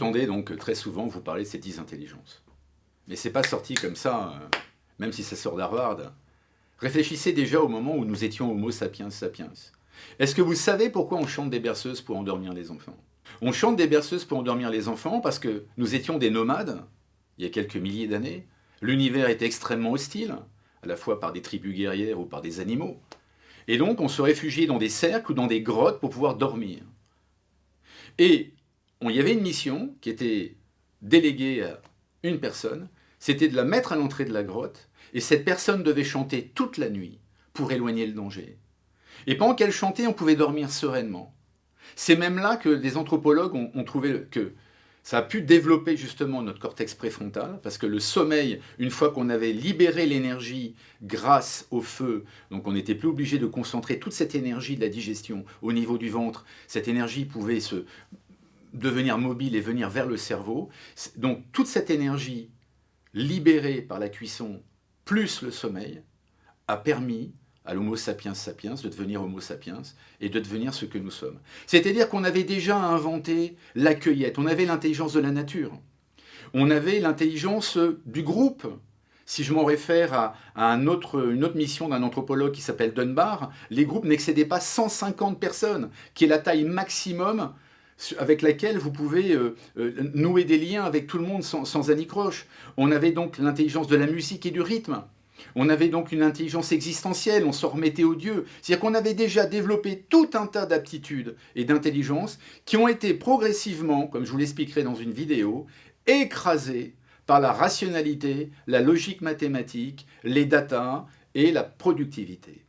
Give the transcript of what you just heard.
entendez donc très souvent vous parler de ces 10 intelligences. Mais c'est pas sorti comme ça, même si ça sort d'Harvard. Réfléchissez déjà au moment où nous étions Homo sapiens sapiens. Est-ce que vous savez pourquoi on chante des berceuses pour endormir les enfants? On chante des berceuses pour endormir les enfants parce que nous étions des nomades, il y a quelques milliers d'années. L'univers était extrêmement hostile, à la fois par des tribus guerrières ou par des animaux. Et donc on se réfugiait dans des cercles ou dans des grottes pour pouvoir dormir. Et il y avait une mission qui était déléguée à une personne, c'était de la mettre à l'entrée de la grotte, et cette personne devait chanter toute la nuit pour éloigner le danger. Et pendant qu'elle chantait, on pouvait dormir sereinement. C'est même là que des anthropologues ont trouvé que ça a pu développer justement notre cortex préfrontal, parce que le sommeil, une fois qu'on avait libéré l'énergie grâce au feu, donc on n'était plus obligé de concentrer toute cette énergie de la digestion au niveau du ventre, cette énergie pouvait devenir mobile et venir vers le cerveau. Donc toute cette énergie libérée par la cuisson plus le sommeil a permis à l'Homo sapiens sapiens de devenir Homo sapiens et de devenir ce que nous sommes. C'est-à-dire qu'on avait déjà inventé la cueillette, on avait l'intelligence de la nature, on avait l'intelligence du groupe. Si je m'en réfère à une autre mission d'un anthropologue qui s'appelle Dunbar, les groupes n'excédaient pas 150 personnes, qui est la taille maximum avec laquelle vous pouvez nouer des liens avec tout le monde sans anicroche. On avait donc l'intelligence de la musique et du rythme. On avait donc une intelligence existentielle, on s'en remettait aux dieux. C'est-à-dire qu'on avait déjà développé tout un tas d'aptitudes et d'intelligences qui ont été progressivement, comme je vous l'expliquerai dans une vidéo, écrasées par la rationalité, la logique mathématique, les datas et la productivité.